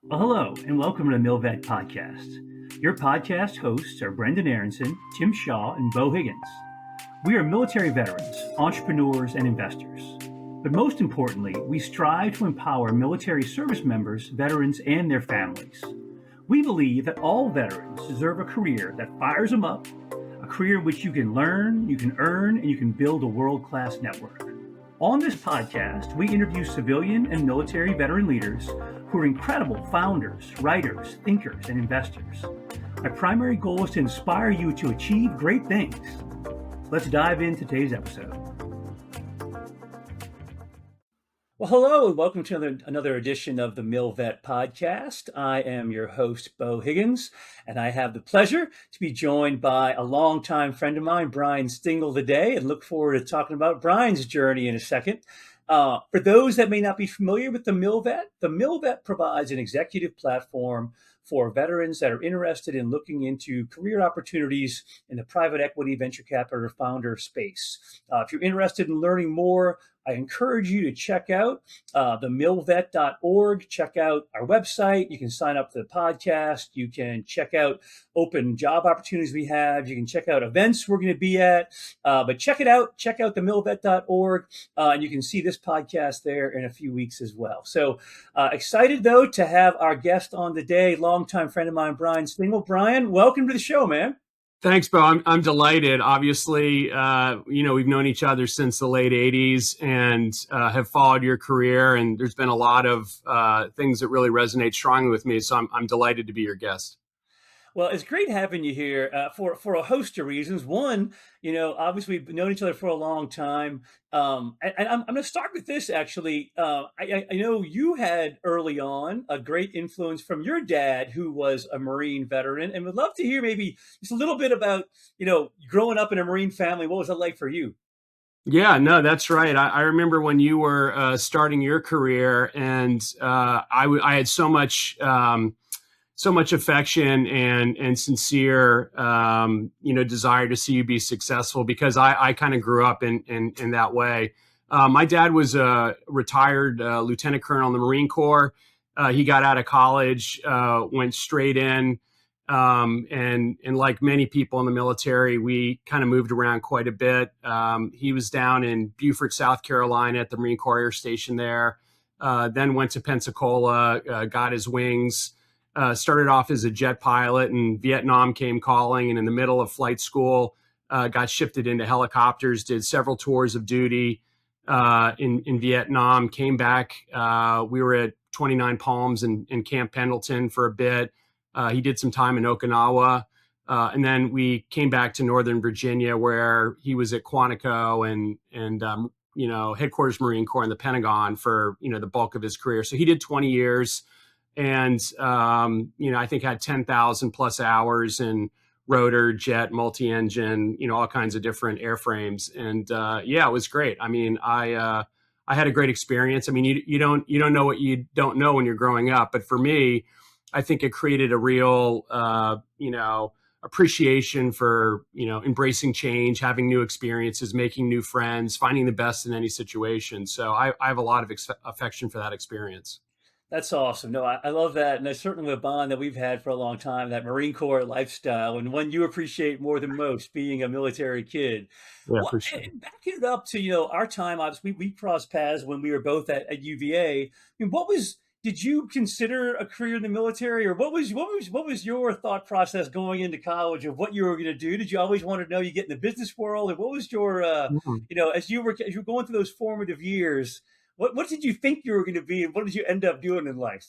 Well, hello, and welcome to the MilVet Podcast. Your podcast hosts are Brendan Aronson, Tim Shaw, and Beau Higgins. We are military veterans, entrepreneurs, and investors. But most importantly, we strive to empower military service members, veterans, and their families. We believe that all veterans deserve a career that fires them up, a career in which you can learn, you can earn, and you can build a world-class network. On this podcast, we interview civilian and military veteran leaders who are incredible founders, writers, thinkers, and investors. My primary goal is to inspire you to achieve great things. Let's dive into today's episode. Well, hello, and welcome to another edition of the MilVet Podcast. I am your host, Beau Higgins, and I have the pleasure to be joined by a longtime friend of mine, Brian Stengel, today, and look forward to talking about Brian's journey in a second. For those that may not be familiar with the MilVet provides an executive platform for veterans that are interested in looking into career opportunities in the private equity, venture capital, or founder space. If you're interested in learning more, I encourage you to check out TheMilVet.org. Check out our website. You can sign up for the podcast. You can check out open job opportunities we have. You can check out events we're going to be at. But check it out. Check out TheMilVet.org. And you can see this podcast there in a few weeks as well. So excited, though, to have our guest on today, longtime friend of mine, Brian Stengel. Brian, welcome to the show, man. Thanks, Beau. I'm delighted. Obviously, we've known each other since the late 80s and have followed your career. And there's been a lot of things that really resonate strongly with me. So I'm delighted to be your guest. Well, it's great having you here for a host of reasons. One, obviously we've known each other for a long time. And I'm going to start with this, actually. I know you had early on a great influence from your dad, who was a Marine veteran, and would love to hear maybe just a little bit about, growing up in a Marine family. What was that like for you? Yeah, no, that's right. I remember when you were starting your career, and I had so much affection and sincere, desire to see you be successful, because I kind of grew up in that way. My dad was a retired lieutenant colonel in the Marine Corps. He got out of college, went straight in, and like many people in the military, we kind of moved around quite a bit. He was down in Beaufort, South Carolina at the Marine Corps Air Station there, then went to Pensacola, got his wings. Started off as a jet pilot, and Vietnam came calling, and in the middle of flight school, got shifted into helicopters, did several tours of duty in Vietnam, came back. We were at 29 Palms in Camp Pendleton for a bit. He did some time in Okinawa. And then we came back to Northern Virginia, where he was at Quantico and headquarters Marine Corps in the Pentagon for, the bulk of his career. So he did 20 years. And, I think had 10,000 plus hours in rotor, jet, multi-engine, all kinds of different airframes. And, it was great. I mean, I had a great experience. I mean, you don't know what you don't know when you're growing up. But for me, I think it created a real, appreciation for, embracing change, having new experiences, making new friends, finding the best in any situation. So I have a lot of affection for that experience. That's awesome. No, I love that. And that's certainly a bond that we've had for a long time, that Marine Corps lifestyle, and one you appreciate more than most, being a military kid. Yeah, for sure. And backing it up to, our time, obviously, we crossed paths when we were both at UVA. I mean, did you consider a career in the military, or what was your thought process going into college of what you were going to do? Did you always want to know you get in the business world? And what was your, as you were going through those formative years, what did you think you were going to be, and what did you end up doing in life?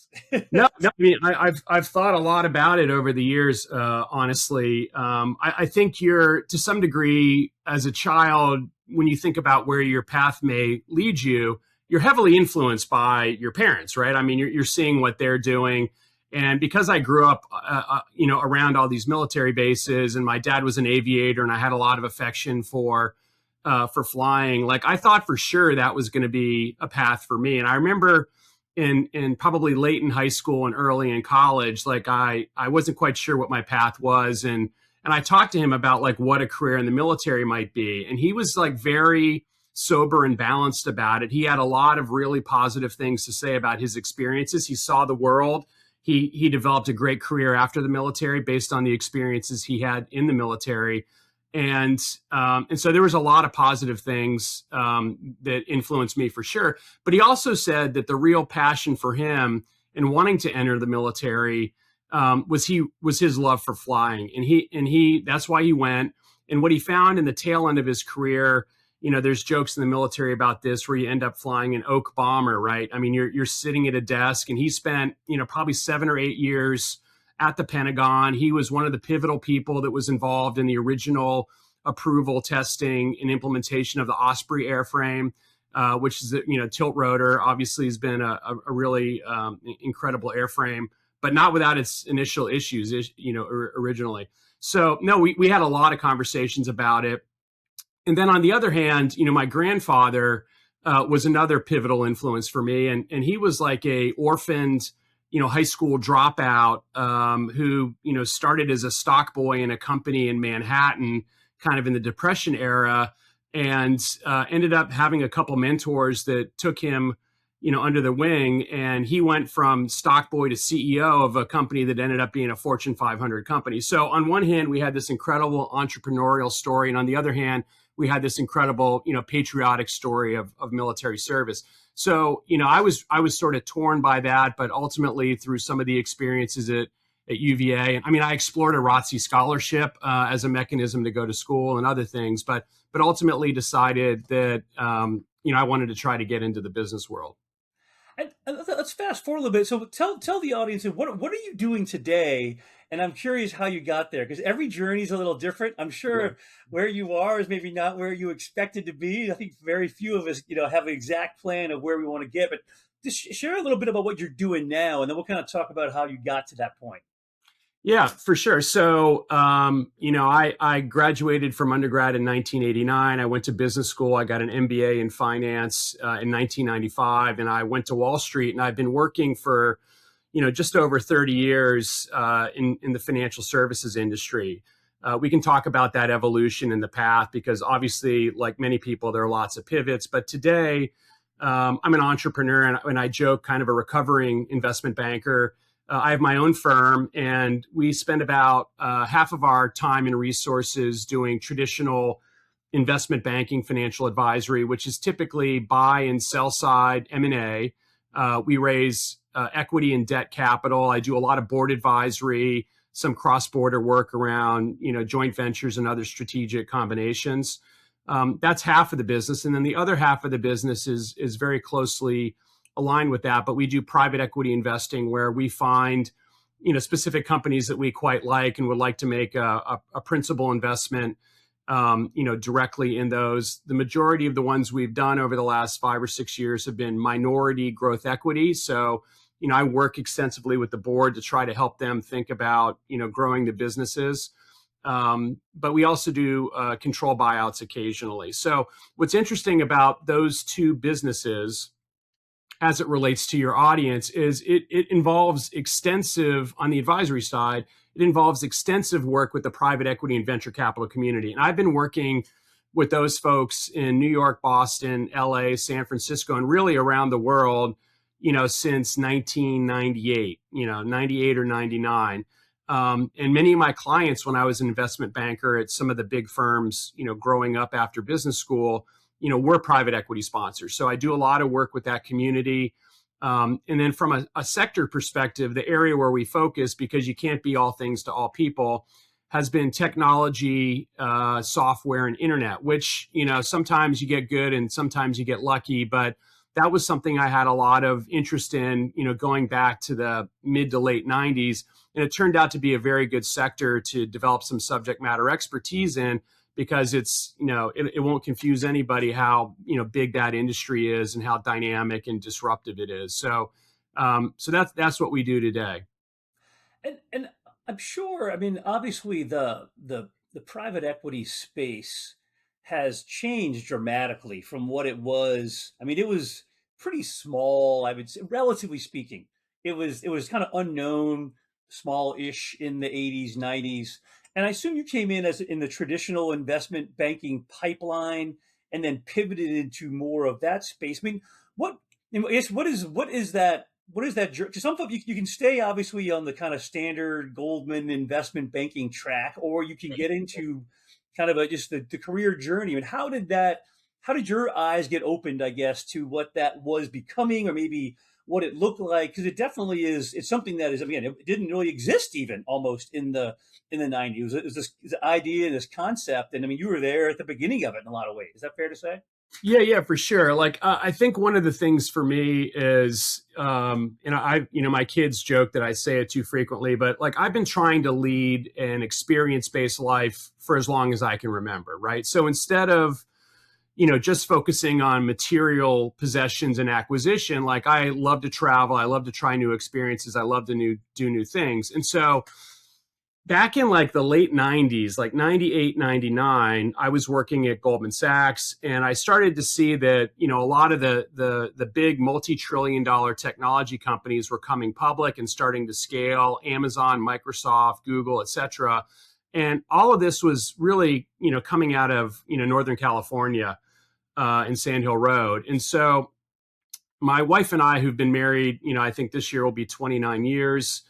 No, I mean, I've thought a lot about it over the years. Honestly, I think you're, to some degree, as a child, when you think about where your path may lead you, you're heavily influenced by your parents, right? I mean, you're seeing what they're doing. And because I grew up, around all these military bases, and my dad was an aviator, and I had a lot of affection for flying, like I thought for sure that was going to be a path for me. And I remember in probably late in high school and early in college, like I wasn't quite sure what my path was. And I talked to him about like what a career in the military might be. And he was like very sober and balanced about it. He had a lot of really positive things to say about his experiences. He saw the world. he developed a great career after the military based on the experiences he had in the military. And so there was a lot of positive things that influenced me for sure. But he also said that the real passion for him in wanting to enter the military was his love for flying, and he that's why he went. And what he found in the tail end of his career, there's jokes in the military about this where you end up flying an Oak bomber, right? I mean, you're sitting at a desk, and he spent probably 7 or 8 years at the Pentagon. He was one of the pivotal people that was involved in the original approval, testing, and implementation of the Osprey airframe, which is tilt rotor. Obviously, has been a really incredible airframe, but not without its initial issues, originally. So no, we had a lot of conversations about it. And then on the other hand, my grandfather was another pivotal influence for me, and he was like a orphaned high school dropout who, started as a stock boy in a company in Manhattan, kind of in the Depression era, and ended up having a couple mentors that took him, under the wing. And he went from stock boy to CEO of a company that ended up being a Fortune 500 company. So on one hand, we had this incredible entrepreneurial story. And on the other hand, we had this incredible, patriotic story of military service. So, I was sort of torn by that, but ultimately through some of the experiences at UVA, I explored a ROTC scholarship as a mechanism to go to school and other things, but ultimately decided that, I wanted to try to get into the business world. And let's fast forward a little bit. So tell the audience, what are you doing today? And I'm curious how you got there, because every journey is a little different. I'm sure where you are is maybe not where you expected to be. I think very few of us, have an exact plan of where we want to get. But just share a little bit about what you're doing now, and then we'll kind of talk about how you got to that point. Yeah, for sure. So, I graduated from undergrad in 1989. I went to business school. I got an MBA in finance in 1995, and I went to Wall Street. And I've been working for, just over 30 years in the financial services industry. We can talk about that evolution in the path, because obviously, like many people, there are lots of pivots. But today, I'm an entrepreneur, and I joke, kind of a recovering investment banker. I have my own firm, and we spend about half of our time and resources doing traditional investment banking, financial advisory, which is typically buy and sell side M&A. We raise equity and debt capital. I do a lot of board advisory, some cross-border work around joint ventures and other strategic combinations. That's half of the business, and then the other half of the business is very closely aligned with that. But we do private equity investing, where we find, specific companies that we quite like and would like to make a principal investment, directly in those. The majority of the ones we've done over the last 5 or 6 years have been minority growth equity. So, I work extensively with the board to try to help them think about, growing the businesses. But we also do control buyouts occasionally. So what's interesting about those two businesses, as it relates to your audience, is it involves extensive, on the advisory side, it involves extensive work with the private equity and venture capital community. And I've been working with those folks in New York, Boston, LA, San Francisco, and really around the world, since 1998, 98 or 99. And many of my clients, when I was an investment banker at some of the big firms, growing up after business school, we're private equity sponsors. So I do a lot of work with that community. And then from a sector perspective, the area where we focus, because you can't be all things to all people, has been technology, software, and internet, which, sometimes you get good and sometimes you get lucky. But that was something I had a lot of interest in, going back to the mid to late 90s. And it turned out to be a very good sector to develop some subject matter expertise in, because it's, it won't confuse anybody how, big that industry is and how dynamic and disruptive it is. So, so that's what we do today. And I'm sure, obviously the private equity space has changed dramatically from what it was. It was pretty small, I would say, relatively speaking. It was kind of unknown, small-ish in the 80s, 90s. And I assume you came in as in the traditional investment banking pipeline and then pivoted into more of that space. What is that what is that? Because some folks, you can stay obviously on the kind of standard Goldman investment banking track, or you can get into kind of just the career journey. And how did your eyes get opened, I guess, to what that was becoming, or maybe what it looked like? Because it definitely is, it's something that is, again, it didn't really exist even almost in the 90s. It was this idea, this concept. And I mean, you were there at the beginning of it in a lot of ways. Is that fair to say? Yeah, for sure. Like, I think one of the things for me is, my kids joke that I say it too frequently, but like I've been trying to lead an experience-based life for as long as I can remember, right? So instead of, just focusing on material possessions and acquisition, like I love to travel, I love to try new experiences, I love to do new things. And so back in like the late 90s, like 98, 99, I was working at Goldman Sachs, and I started to see that, a lot of the big multi-trillion-dollar technology companies were coming public and starting to scale: Amazon, Microsoft, Google, et cetera. And all of this was really, coming out of, Northern California, in Sand Hill Road. And so my wife and I, who've been married, I think this year will be 29 years,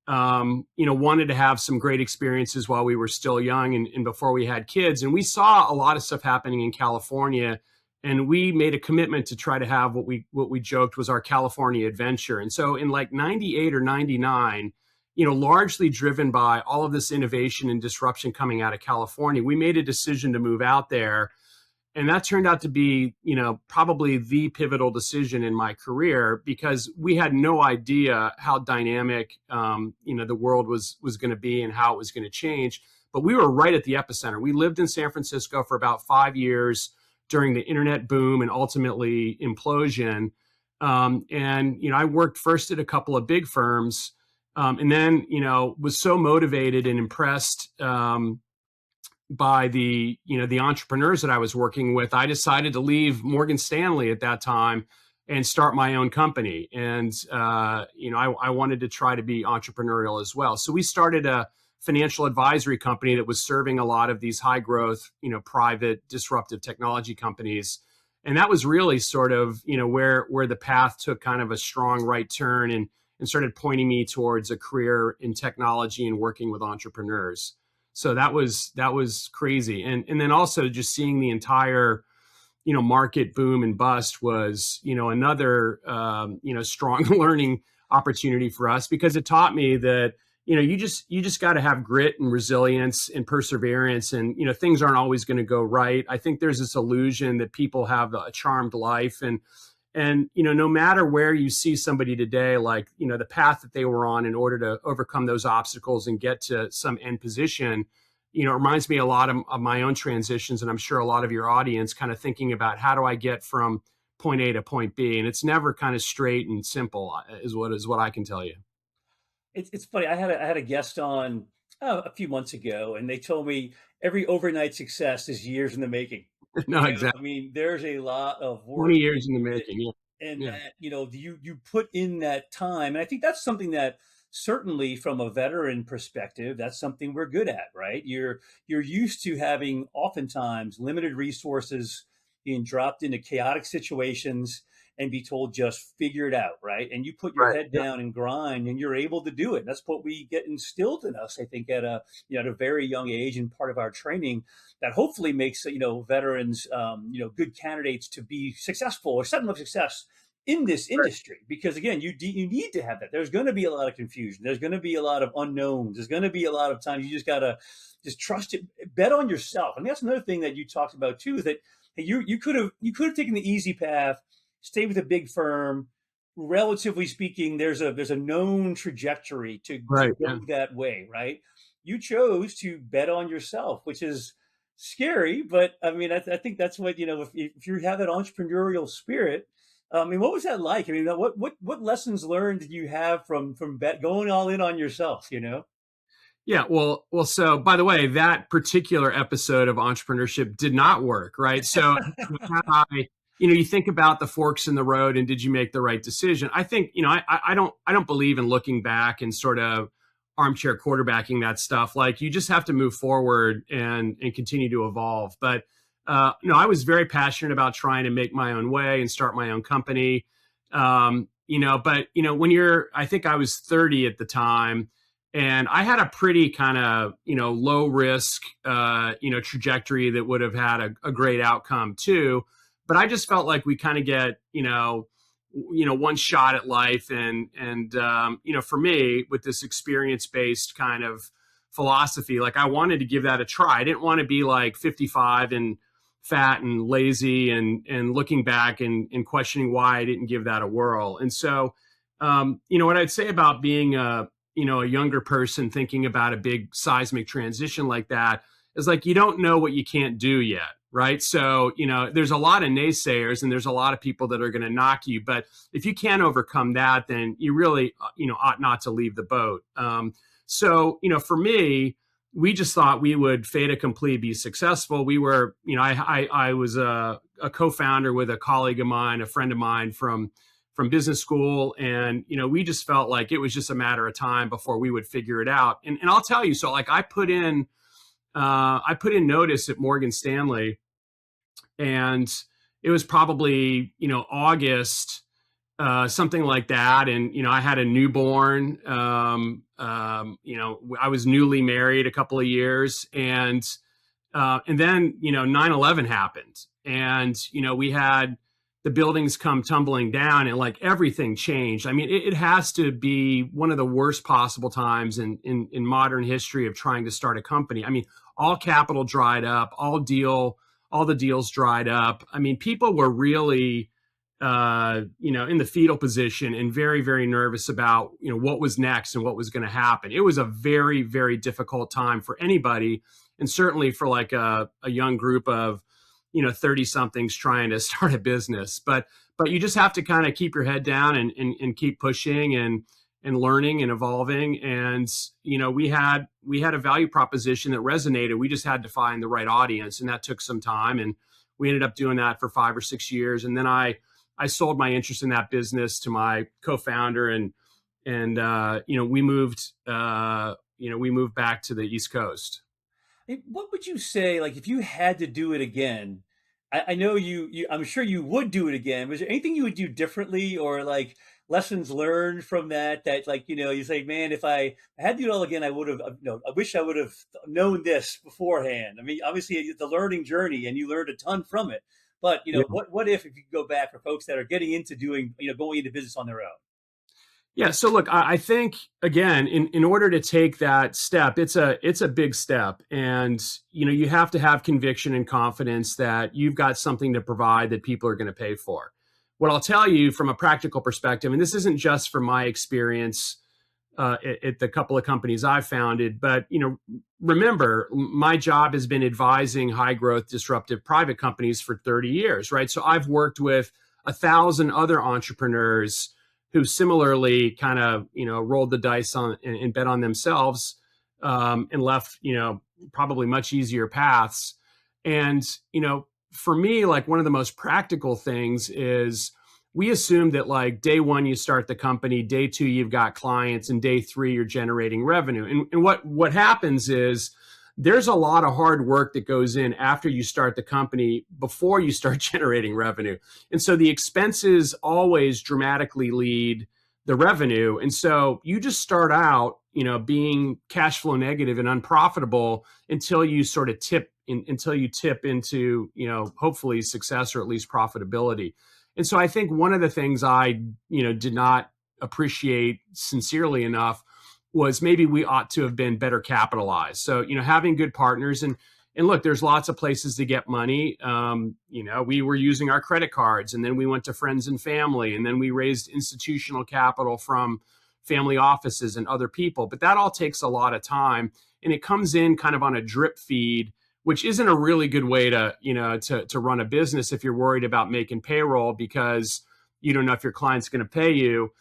wanted to have some great experiences while we were still young and before we had kids. And we saw a lot of stuff happening in California, and we made a commitment to try to have what we joked was our California adventure. And so in like 98 or 99, largely driven by all of this innovation and disruption coming out of California, we made a decision to move out there. And that turned out to be, probably the pivotal decision in my career, because we had no idea how dynamic, the world was going to be and how it was going to change. But we were right at the epicenter. We lived in San Francisco for about 5 years during the internet boom and ultimately implosion. I worked first at a couple of big firms, and then, was so motivated and impressed by the entrepreneurs that I was working with, I decided to leave Morgan Stanley at that time and start my own company. And, I wanted to try to be entrepreneurial as well. So we started a financial advisory company that was serving a lot of these high growth, private disruptive technology companies. And that was really sort of, where the path took kind of a strong right turn and started pointing me towards a career in technology and working with entrepreneurs. So that was crazy. And then also just seeing the entire, market boom and bust was, another, strong learning opportunity for us, because it taught me that, you just got to have grit and resilience and perseverance, and, things aren't always going to go right. I think there's this illusion that people have a charmed life, and, no matter where you see somebody today, like, the path that they were on in order to overcome those obstacles and get to some end position, it reminds me a lot of my own transitions. And I'm sure a lot of your audience kind of thinking about, how do I get from point A to point B? And it's never kind of straight and simple is what I can tell you. It's funny. I had a guest on a few months ago, and they told me every overnight success is years in the making. No, exactly. I mean, there's a lot of work 20 years in the making. Yeah. and Yeah. that, you put in that time. And I think that's something that, certainly from a veteran perspective, that's something we're good at, right? You're used to having oftentimes limited resources, being dropped into chaotic situations and be told, just figure it out, right? And you put your Right. head Yeah. down and grind, and you're able to do it. That's what we get instilled in us, I think, at a very young age, and part of our training that hopefully makes veterans good candidates to be successful or set them up for success in this industry. Because again, you need to have that. There's going to be a lot of confusion. There's going to be a lot of unknowns. There's going to be a lot of times you just got to just trust it, bet on yourself. And that's another thing that you talked about too, is that hey, you could have taken the easy path, stay with a big firm. Relatively speaking, there's a known trajectory to Right. go Yeah. that way, right? You chose to bet on yourself, which is scary, but I mean, I think that's what, if you have that entrepreneurial spirit. I mean, what was that like? I mean, what lessons learned did you have from going all in on yourself? Yeah, well. So, by the way, that particular episode of Entrepreneurship did not work, right? So, you think about the forks in the road, and did you make the right decision? I think, I don't believe in looking back and sort of armchair quarterbacking that stuff. Like, you just have to move forward and continue to evolve. But I was very passionate about trying to make my own way and start my own company. But I think I was 30 at the time, and I had a pretty kind of, low risk, trajectory that would have had a great outcome too. But I just felt like we kind of get, one shot at life. And for me, with this experience-based kind of philosophy, like I wanted to give that a try. I didn't want to be like 55 and fat and lazy and looking back and questioning why I didn't give that a whirl. And so, what I'd say about being a younger person thinking about a big seismic transition like that is like, you don't know what you can't do yet. Right. So, there's a lot of naysayers and there's a lot of people that are going to knock you. But if you can't overcome that, then you really, ought not to leave the boat. So, for me, we just thought we would fait accompli, be successful. We were, I was a co-founder with a colleague of mine, a friend of mine from business school. And, we just felt like it was just a matter of time before we would figure it out. And I'll tell you, so like I put in notice at Morgan Stanley, and it was probably, August, something like that. And, I had a newborn, I was newly married a couple of years, and then, 9/11 happened, and, we had the buildings come tumbling down, and like everything changed. I mean, it has to be one of the worst possible times in modern history of trying to start a company. I mean, all capital dried up, all the deals dried up. I mean, people were really, in the fetal position and very, very nervous about, what was next and what was going to happen. It was a very, very difficult time for anybody. And certainly for like a young group of, 30 somethings trying to start a business, but you just have to kind of keep your head down and keep pushing and learning and evolving. And, we had a value proposition that resonated. We just had to find the right audience, and that took some time. And we ended up doing that for 5 or 6 years. And then I sold my interest in that business to my co-founder, and we moved back to the East Coast. What would you say, like, if you had to do it again? I know I'm sure you would do it again. Was there anything you would do differently, or like lessons learned from that, like, you say, man, if I had to do it all again, I would have, I wish I would have known this beforehand. I mean, obviously the learning journey, and you learned a ton from it. But, Yeah. what if you could go back for folks that are getting into doing, going into business on their own? Yeah. So look, I think, again, in order to take that step, it's a big step. And, you have to have conviction and confidence that you've got something to provide that people are going to pay for. What I'll tell you from a practical perspective, and this isn't just from my experience at the couple of companies I've founded, but, remember, my job has been advising high growth, disruptive private companies for 30 years, right? So I've worked with 1,000 other entrepreneurs who similarly kind of, rolled the dice on and bet on themselves, and left, probably much easier paths. And, for me, like one of the most practical things is we assume that like day one, you start the company, day two, you've got clients, and day three, you're generating revenue. And what happens is there's a lot of hard work that goes in after you start the company before you start generating revenue. And so the expenses always dramatically lead the revenue. And so you just start out, being cash flow negative and unprofitable until you sort of tip into, hopefully success, or at least profitability. And so I think one of the things I, did not appreciate sincerely enough was maybe we ought to have been better capitalized. So, having good partners, and look, there's lots of places to get money. We were using our credit cards, and then we went to friends and family, and then we raised institutional capital from family offices and other people. But that all takes a lot of time, and it comes in kind of on a drip feed, which isn't a really good way to, to run a business if you're worried about making payroll because you don't know if your client's going to pay you,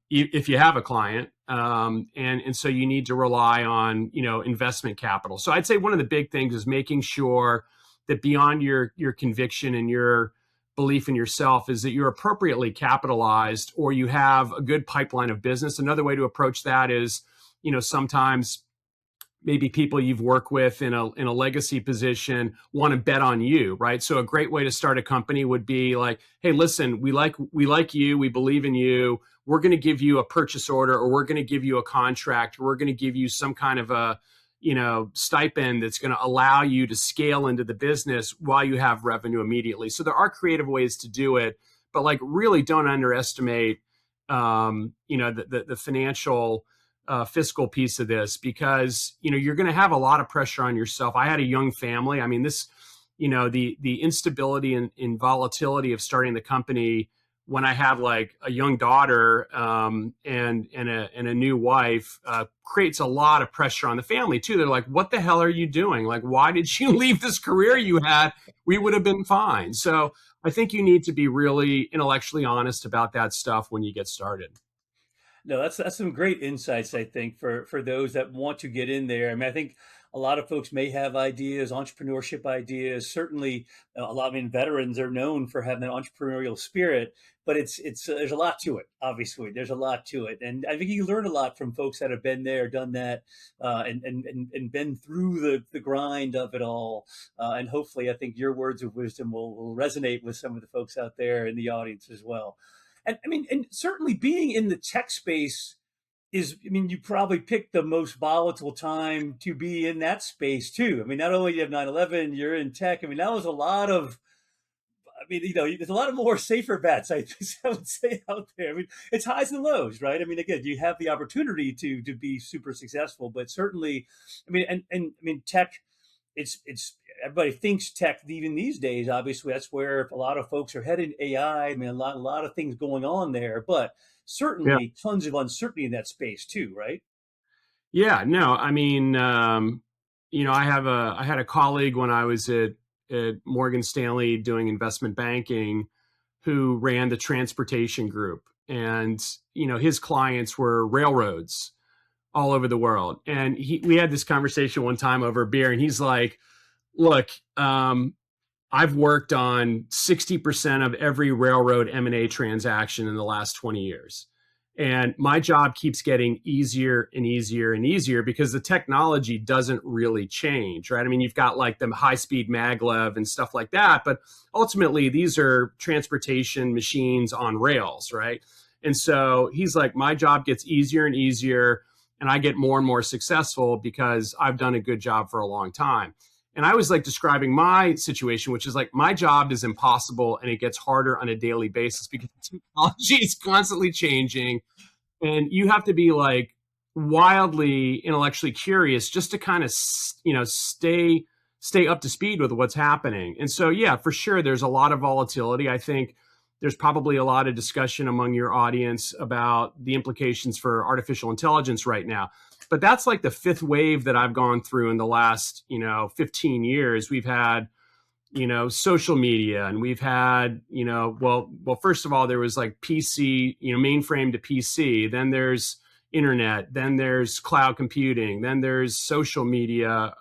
if you have a client. And so you need to rely on, investment capital. So I'd say one of the big things is making sure that beyond your conviction and your belief in yourself is that you're appropriately capitalized, or you have a good pipeline of business. Another way to approach that is, sometimes maybe people you've worked with in a legacy position want to bet on you, right? So a great way to start a company would be like, hey, listen, we like you, we believe in you. We're going to give you a purchase order, or we're going to give you a contract, or we're going to give you some kind of a, stipend that's going to allow you to scale into the business while you have revenue immediately. So there are creative ways to do it, but like really don't underestimate, the financial fiscal piece of this, because you're going to have a lot of pressure on yourself. I had a young family. I mean, this, the instability and volatility of starting the company when I have like a young daughter and a new wife creates a lot of pressure on the family too. They're like, "What the hell are you doing? Like, why did you leave this career you had? We would have been fine." So I think you need to be really intellectually honest about that stuff when you get started. No, that's some great insights, I think, for those that want to get in there. I mean, I think a lot of folks may have ideas, entrepreneurship ideas. Certainly, a lot. I mean, veterans are known for having an entrepreneurial spirit, but it's there's a lot to it. Obviously, there's a lot to it, and I think you learn a lot from folks that have been there, done that, and been through the grind of it all. And hopefully, I think your words of wisdom will resonate with some of the folks out there in the audience as well. And I mean, and certainly being in the tech space is, I mean, you probably picked the most volatile time to be in that space too. I mean, not only do you have 9/11, you're in tech. I mean, that was a lot of, I mean, there's a lot of more safer bets, I would say, out there. I mean, it's highs and lows, right? I mean, again, you have the opportunity to be super successful, but certainly, I mean, and I mean, tech, it's everybody thinks tech even these days. Obviously, that's where a lot of folks are headed. AI. I mean, a lot of things going on there, but Yeah. certainly tons of uncertainty in that space too, right? Yeah, no, I mean, I had a colleague when I was at Morgan Stanley doing investment banking who ran the transportation group, and his clients were railroads all over the world. And we had this conversation one time over a beer, and he's like, "Look, I've worked on 60% of every railroad M&A transaction in the last 20 years. And my job keeps getting easier and easier and easier because the technology doesn't really change, right? I mean, you've got like the high-speed maglev and stuff like that, but ultimately these are transportation machines on rails, right? And so he's like, my job gets easier and easier, and I get more and more successful because I've done a good job for a long time. And I was like describing my situation, which is like my job is impossible and it gets harder on a daily basis because technology is constantly changing. And you have to be like wildly intellectually curious just to kind of, stay up to speed with what's happening. And so, yeah, for sure, there's a lot of volatility. I think there's probably a lot of discussion among your audience about the implications for artificial intelligence right now. But that's like the fifth wave that I've gone through in the last, 15 years. We've had, social media, and we've had, first of all, there was like PC, mainframe to PC. Then there's internet. Then there's cloud computing. Then there's social media.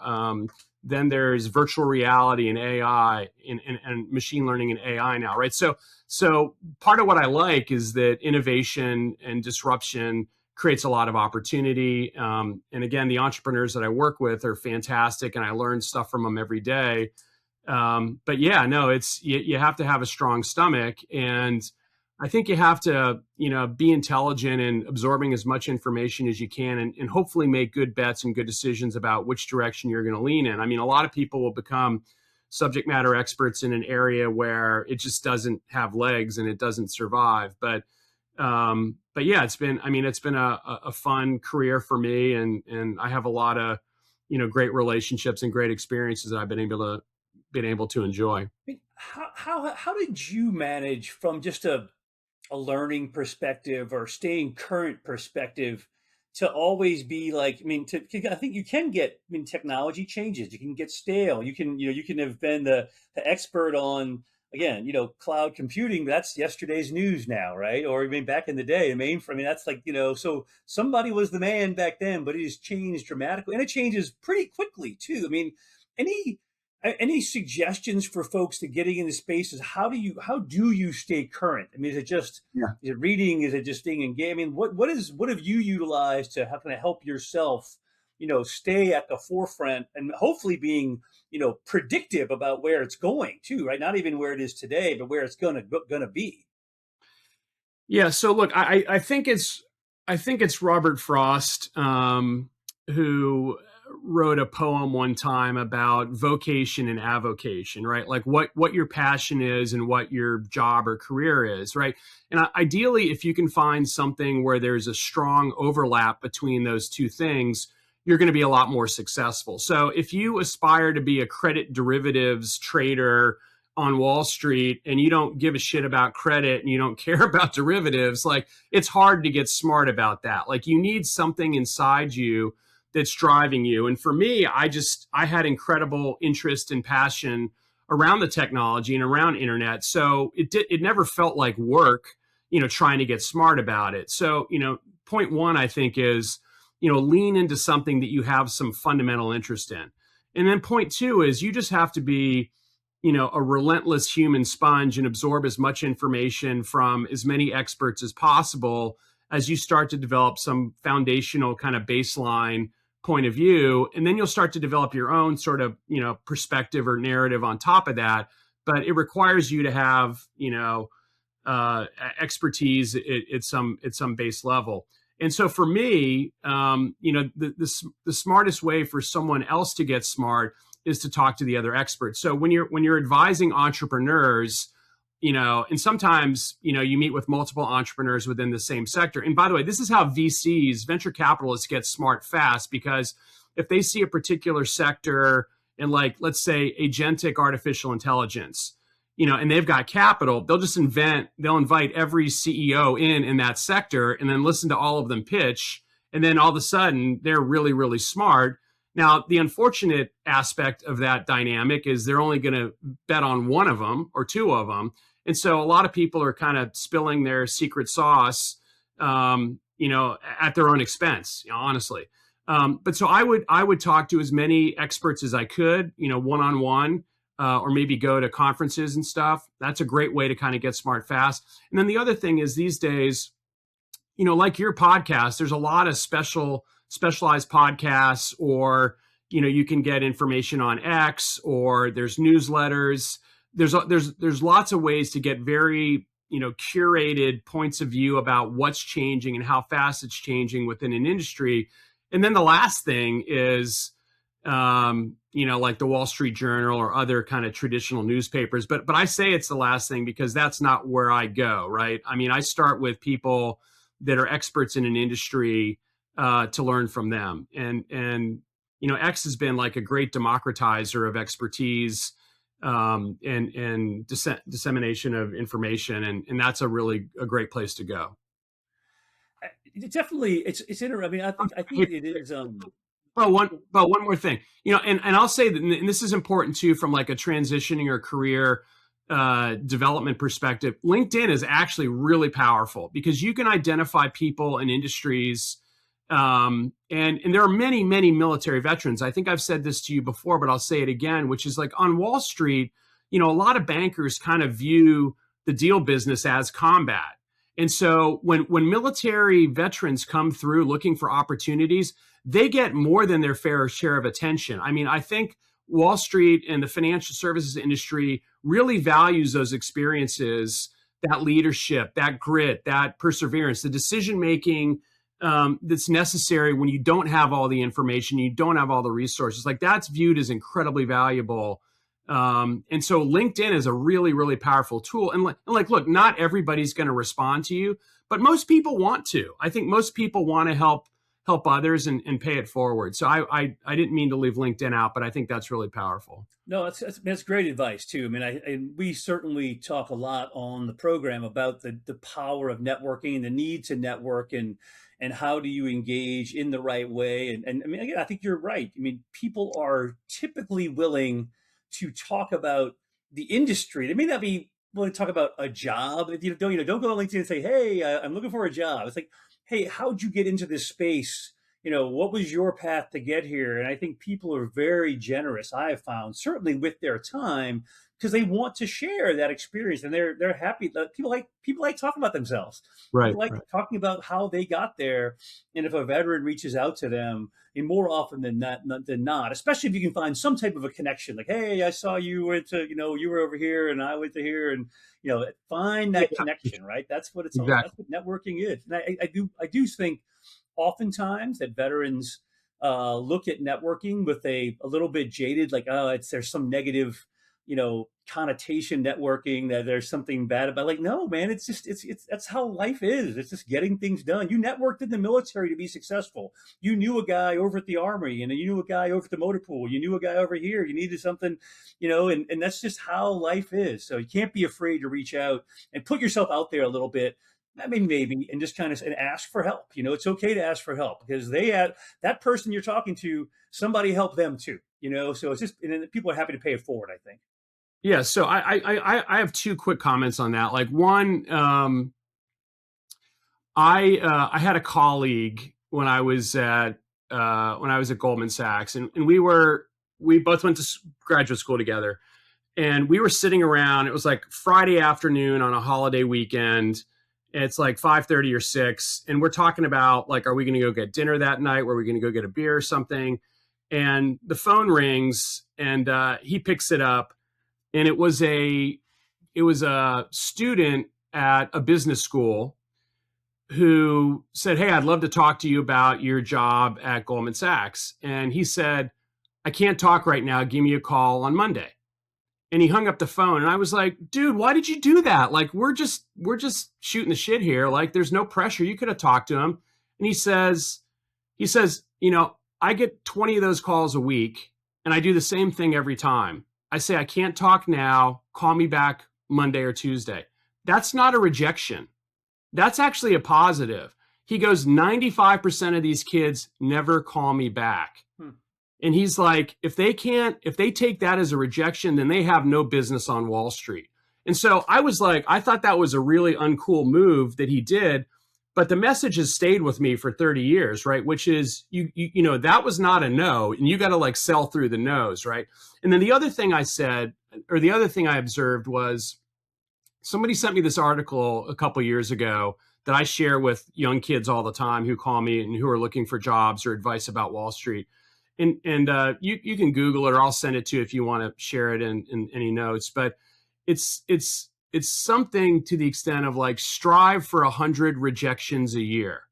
Then there's virtual reality and AI and machine learning and AI now, right? So part of what I like is that innovation and disruption creates a lot of opportunity. And again, the entrepreneurs that I work with are fantastic, and I learn stuff from them every day. But yeah, no, it's you have to have a strong stomach, and I think you have to, be intelligent and absorbing as much information as you can, and hopefully make good bets and good decisions about which direction you're going to lean in. I mean, a lot of people will become subject matter experts in an area where it just doesn't have legs and it doesn't survive. But yeah, it's been a fun career for me, and I have a lot of, great relationships and great experiences that I've been able to enjoy. I mean, how did you manage from just a learning perspective or staying current perspective to always be like, I mean, I think you can get, I mean, technology changes, you can get stale, you can have been the expert on, again, cloud computing, but that's yesterday's news now, right? Or I mean, back in the day, the mainframe, I mean, that's like, so somebody was the man back then, but it has changed dramatically, and it changes pretty quickly too. I mean, any suggestions for folks to getting into spaces? How do you stay current? I mean, is it reading? Is it just staying engaged? I mean, what have you utilized to how can I help yourself, stay at the forefront and hopefully being, predictive about where it's going too, right? Not even where it is today, but where it's gonna be. Yeah. So look, I think it's Robert Frost, who wrote a poem one time about vocation and avocation, right? Like what your passion is and what your job or career is, right? And ideally, if you can find something where there's a strong overlap between those two things, you're going to be a lot more successful. So if you aspire to be a credit derivatives trader on Wall Street and you don't give a shit about credit and you don't care about derivatives, like it's hard to get smart about that. Like you need something inside you that's driving you. And for me, I had incredible interest and passion around the technology and around internet. So it never felt like work, trying to get smart about it. So, point one, I think is, lean into something that you have some fundamental interest in. And then point two is you just have to be, a relentless human sponge and absorb as much information from as many experts as possible as you start to develop some foundational kind of baseline point of view. And then you'll start to develop your own sort of, perspective or narrative on top of that. But it requires you to have, expertise at some base level. And so for me, the smartest way for someone else to get smart is to talk to the other experts. So when you're advising entrepreneurs, and sometimes, you meet with multiple entrepreneurs within the same sector. And by the way, this is how VCs, venture capitalists, get smart fast, because if they see a particular sector in, like, let's say agentic artificial intelligence, and they've got capital, they'll invite every CEO in that sector and then listen to all of them pitch. And then all of a sudden they're really, really smart. Now, the unfortunate aspect of that dynamic is they're only going to bet on one of them or two of them. And so a lot of people are kind of spilling their secret sauce, at their own expense, honestly. But so I would talk to as many experts as I could, one-on-one, or maybe go to conferences and stuff. That's a great way to kind of get smart fast. And then the other thing is these days, like your podcast, there's a lot of specialized podcasts, or, you can get information on X, or there's newsletters. There's lots of ways to get very, curated points of view about what's changing and how fast it's changing within an industry. And then the last thing is, like the Wall Street Journal or other kind of traditional newspapers. But I say it's the last thing because that's not where I go, right? I mean, I start with people that are experts in an industry to learn from them. And X has been like a great democratizer of expertise and dissemination of information, and that's a great place to go. It definitely, it's interesting. I mean, I think it is. One more thing, and I'll say that, and this is important too, from like a transitioning or career development perspective. LinkedIn is actually really powerful because you can identify people and industries. And there are many, many military veterans. I think I've said this to you before, but I'll say it again, which is like on Wall Street, a lot of bankers kind of view the deal business as combat. And so when military veterans come through looking for opportunities, they get more than their fair share of attention. I mean, I think Wall Street and the financial services industry really values those experiences, that leadership, that grit, that perseverance, the decision-making that's necessary when you don't have all the information, you don't have all the resources. Like that's viewed as incredibly valuable. And so LinkedIn is a really, really powerful tool. And look, not everybody's going to respond to you, but most people want to. I think most people want to help others and pay it forward. So I didn't mean to leave LinkedIn out, but I think that's really powerful. No, that's great advice too. I mean, we certainly talk a lot on the program about the power of networking, the need to network, and how do you engage in the right way. And I mean, again, I think you're right. I mean, people are typically willing to talk about the industry. They may not be willing to talk about a job. If don't go on LinkedIn and say, "Hey, I'm looking for a job." It's like, "Hey, how'd you get into this space? what was your path to get here? And I think people are very generous, I have found, certainly with their time, because they want to share that experience, and they're happy. People like talking about themselves. Right, People like right. talking about how they got there. And if a veteran reaches out to them, and more often than not, especially if you can find some type of a connection, like, hey, I saw you went to, you were over here and I went to here, and find that Yeah, connection, right? That's what it's all. That's exactly. what networking is. And I do think oftentimes that veterans look at networking with a little bit jaded, like, oh, there's some negative, connotation networking, that there's something bad about. Like, no, man, it's that's how life is. It's just getting things done. You networked in the military to be successful. You knew a guy over at the Army, and you knew a guy over at the motor pool. You knew a guy over here. You needed something, and that's just how life is. So you can't be afraid to reach out and put yourself out there a little bit. I mean, maybe, and just kind of and ask for help. It's okay to ask for help, because they have that person you're talking to, somebody helped them too. So it's just, and then people are happy to pay it forward, I think. Yeah. So I have two quick comments on that. Like, one, I had a colleague when I was at Goldman Sachs, and we both went to graduate school together, and we were sitting around. It was like Friday afternoon on a holiday weekend. It's like 5:30 or 6, and we're talking about, like, are we going to go get dinner that night? Were we going to go get a beer or something? And the phone rings, and he picks it up, and it was a student at a business school who said, "Hey, I'd love to talk to you about your job at Goldman Sachs." And he said, "I can't talk right now. Give me a call on Monday." And he hung up the phone, and I was like, "Dude, why did you do that? Like, we're just shooting the shit here. Like, there's no pressure. You could have talked to him." And he says, "I get 20 of those calls a week, and I do the same thing every time. I say, I can't talk now. Call me back Monday or Tuesday." That's not a rejection. That's actually a positive. He goes, 95% of these kids never call me back. Hmm. And he's like, if they take that as a rejection, then they have no business on Wall Street. And so I was like, I thought that was a really uncool move that he did. But the message has stayed with me for 30 years, right? Which is, that was not a no, and you got to, like, sell through the no's, right? And then the other thing I observed was, somebody sent me this article a couple years ago that I share with young kids all the time who call me and who are looking for jobs or advice about Wall Street. And you can Google it, or I'll send it to you if you want to share it in any notes. But it's something to the extent of, like, strive for 100 rejections a year.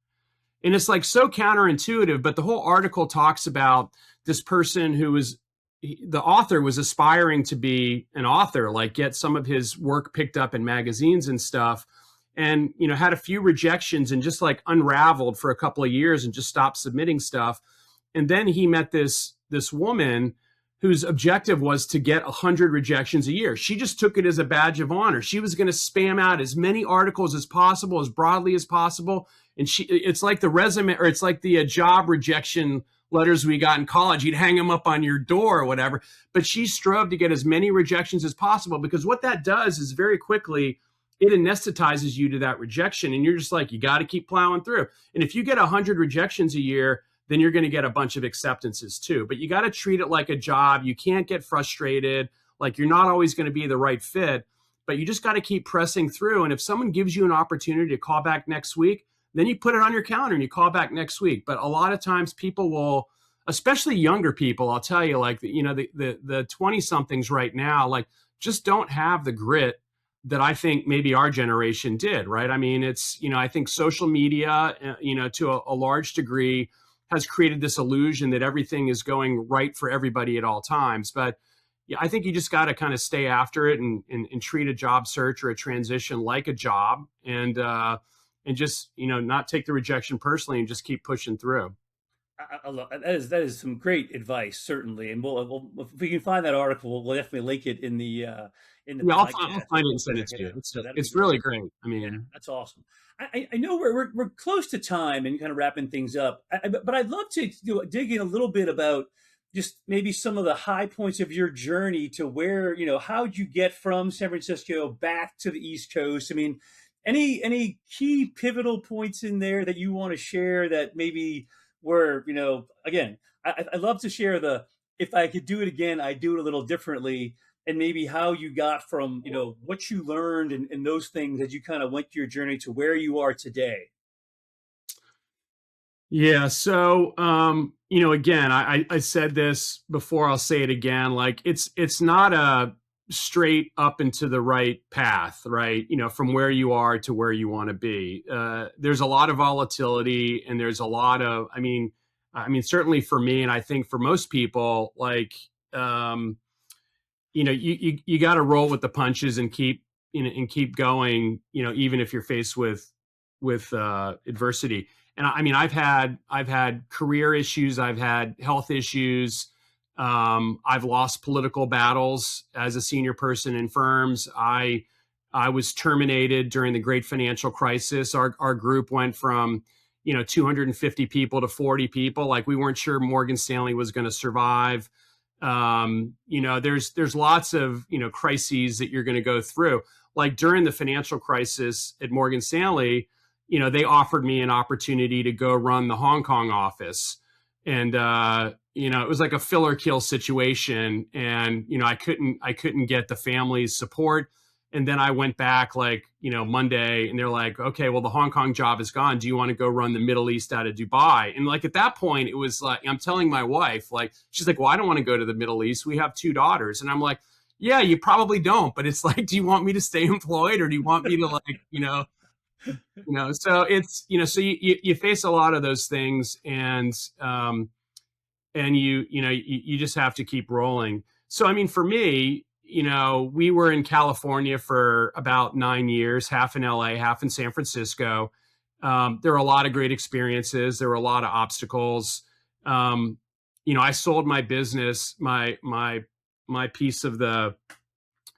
And it's, like, so counterintuitive, but the whole article talks about this person the author was aspiring to be an author, like get some of his work picked up in magazines and stuff, and had a few rejections and just, like, unraveled for a couple of years and just stopped submitting stuff. And then he met this woman whose objective was to get 100 rejections a year. She just took it as a badge of honor. She was going to spam out as many articles as possible, as broadly as possible. And it's like the resume, or it's like the job rejection letters we got in college. You'd hang them up on your door or whatever. But she strove to get as many rejections as possible, because what that does is, very quickly, it anesthetizes you to that rejection. And you're just like, you got to keep plowing through. And if you get 100 rejections a year, then you're going to get a bunch of acceptances too. But you got to treat it like a job. You can't get frustrated. Like, you're not always going to be the right fit, but you just got to keep pressing through. And if someone gives you an opportunity to call back next week, then you put it on your calendar and you call back next week. But a lot of times people will, especially younger people, I'll tell you, like, the 20 somethings right now, like, just don't have the grit that I think maybe our generation did. Right. I mean, it's, I think social media, to a large degree, has created this illusion that everything is going right for everybody at all times. But yeah, I think you just got to kind of stay after it and treat a job search or a transition like a job, and just, not take the rejection personally and just keep pushing through. I love that is some great advice, certainly. And we'll if we can find that article, we'll definitely link it in the Yeah, I'll podcast. find it We'll and send it check to it you. out. So that'd be It's great. really great. I Yeah, mean, that's awesome. I know we're close to time and kind of wrapping things up, but I'd love to dig in a little bit about just maybe some of the high points of your journey to where, how'd you get from San Francisco back to the East Coast? I mean, any key pivotal points in there that you want to share that maybe where, again, I love to share if I could do it again, I'd do it a little differently, and maybe how you got from, what you learned and those things as you kind of went through your journey to where you are today. Yeah. So, again, I said this before, I'll say it again. Like it's not a straight up and to the right path, right? From where you are to where you want to be. There's a lot of volatility, and there's a lot of, certainly for me, and I think for most people, like, you got to roll with the punches and keep going, even if you're faced with adversity. And I've had career issues, I've had health issues, I've lost political battles as a senior person in firms. I was terminated during the great financial crisis. Our group went from 250 people to 40 people. Like, we weren't sure Morgan Stanley was going to survive. There's lots of crises that you're going to go through. Like during the financial crisis at Morgan Stanley, they offered me an opportunity to go run the Hong Kong office. And, it was like a fill or kill situation. And, I couldn't get the family's support. And then I went back Monday, and they're like, okay, well, the Hong Kong job is gone. Do you want to go run the Middle East out of Dubai? And at that point, it was like, I'm telling my wife, she's like, well, I don't want to go to the Middle East. We have 2 daughters. And I'm like, yeah, you probably don't. But it's like, do you want me to stay employed, or do you want me to so it's, so you face a lot of those things, and you just have to keep rolling. So, for me, we were in California for about 9 years, half in LA, half in San Francisco. There were a lot of great experiences. There were a lot of obstacles. I sold my business, my piece of the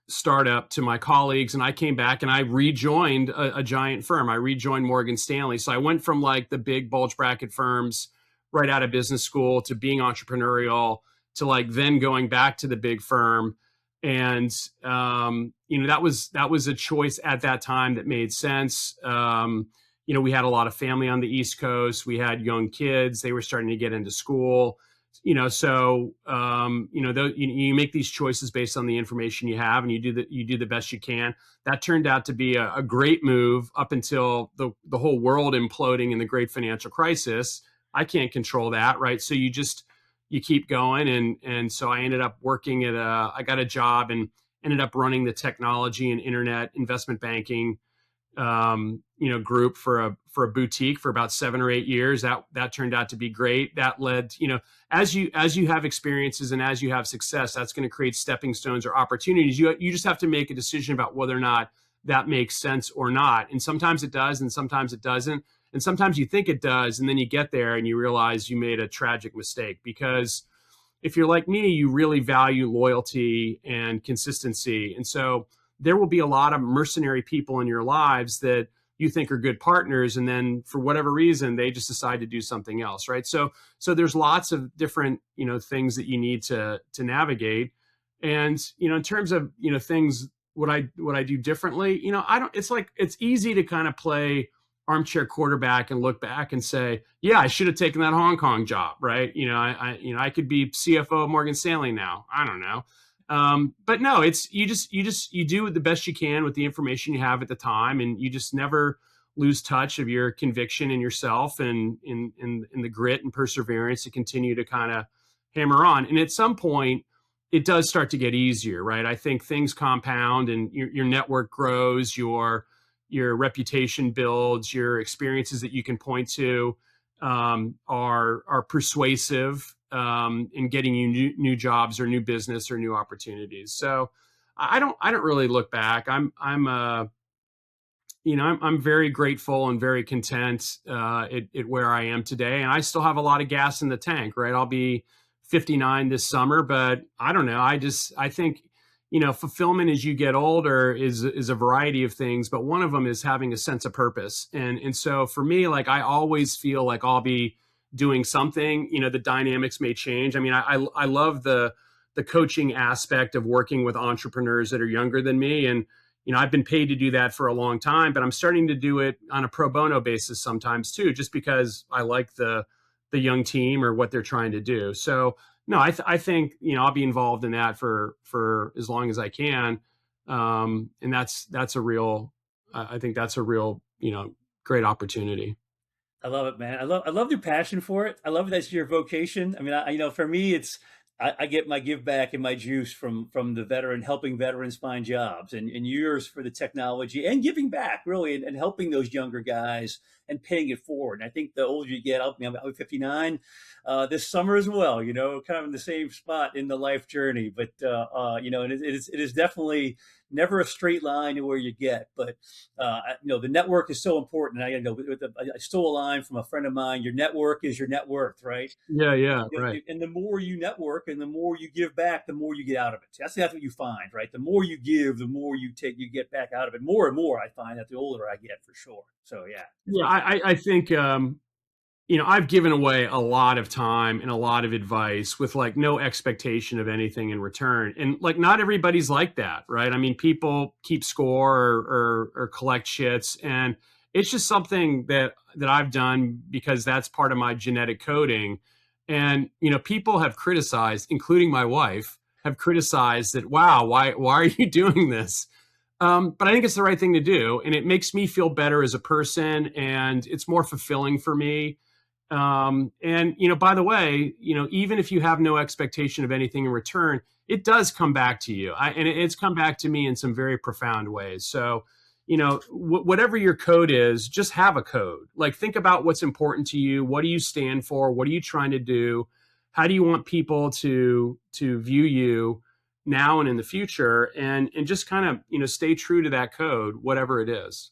startup, to my colleagues, and I came back and I rejoined a giant firm. I rejoined Morgan Stanley. So I went from the big bulge bracket firms right out of business school to being entrepreneurial to then going back to the big firm. And, that was a choice at that time that made sense. We had a lot of family on the East Coast. We had young kids. They were starting to get into school. You make these choices based on the information you have, and you do the best you can. That turned out to be a great move up until the whole world imploding in the great financial crisis. I can't control that, right? So you keep going. And so I ended up working I got a job and ended up running the technology and internet investment banking group for a boutique for about 7 or 8 years. That turned out to be great. That led, as you have experiences and as you have success, that's going to create stepping stones or opportunities. You just have to make a decision about whether or not that makes sense or not. And sometimes it does, and sometimes it doesn't. And sometimes you think it does, and then you get there and you realize you made a tragic mistake. Because if you're like me, you really value loyalty and consistency. And so there will be a lot of mercenary people in your lives that you think are good partners, and then for whatever reason, they just decide to do something else, right? So there's lots of different, things that you need to navigate. And, in terms of, things, what I do differently, it's easy to kind of play armchair quarterback and look back and say, yeah, I should have taken that Hong Kong job, right? I could be CFO of Morgan Stanley now. I don't know. But no, it's you do the best you can with the information you have at the time, and you just never lose touch of your conviction in yourself and in the grit and perseverance to continue to kind of hammer on. And at some point, it does start to get easier, right? I think things compound, and your network grows, your reputation builds, your experiences that you can point to are persuasive in getting you new jobs or new business or new opportunities. So I don't really look back. I'm very grateful and very content at where I am today, and I still have a lot of gas in the tank, right? I'll be 59 this summer, but I don't know. I think, fulfillment as you get older is a variety of things, but one of them is having a sense of purpose. And so for me, I always feel like I'll be doing something. The dynamics may change. I love the coaching aspect of working with entrepreneurs that are younger than me. And, I've been paid to do that for a long time, but I'm starting to do it on a pro bono basis sometimes too, just because I like the the young team or what they're trying to do. So no, I think, I'll be involved in that for as long as I can. And that's a real, I think that's a real, great opportunity. I love it, man. I love your passion for it. I love that's your vocation. I mean, for me, I get my give back and my juice from the veteran, helping veterans find jobs, and yours for the technology and giving back, really, and helping those younger guys and paying it forward. And I think the older you get, I'm 59 this summer as well. Kind of in the same spot in the life journey, but and it is definitely never a straight line to where you get, but the network is so important. I stole a line from a friend of mine: your network is your net worth, right? Yeah, right. And the more you network and the more you give back, the more you get out of it. That's what you find, right? The more you give, the more you get back out of it. More and more, I find that the older I get, for sure. So yeah. Yeah, I think I've given away a lot of time and a lot of advice with like no expectation of anything in return. And like, not everybody's like that, right? I mean, people keep score or collect shits. And it's just something that I've done because that's part of my genetic coding. And, people have criticized, including my wife, have criticized that, wow, why are you doing this? But I think it's the right thing to do. And it makes me feel better as a person, and it's more fulfilling for me. And, by the way, even if you have no expectation of anything in return, it does come back to you. And it's come back to me in some very profound ways. So, whatever your code is, just have a code. Like, think about what's important to you. What do you stand for? What are you trying to do? How do you want people to view you now and in the future? And just kind of, stay true to that code, whatever it is.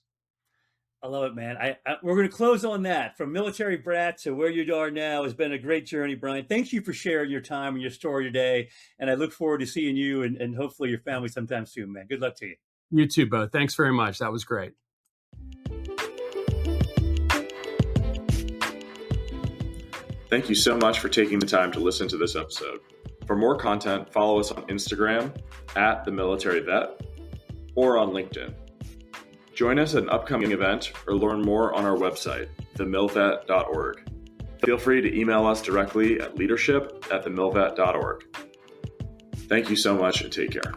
I love it, man. We're going to close on that. From military brat to where you are now has been a great journey, Brian. Thank you for sharing your time and your story today. And I look forward to seeing you and hopefully your family sometime soon, man. Good luck to you. You too, Beau. Thanks very much. That was great. Thank you so much for taking the time to listen to this episode. For more content, follow us on Instagram @TheMilitaryVet or on LinkedIn. Join us at an upcoming event or learn more on our website, TheMilVet.org. Feel free to email us directly at leadership@TheMilVet.org. Thank you so much and take care.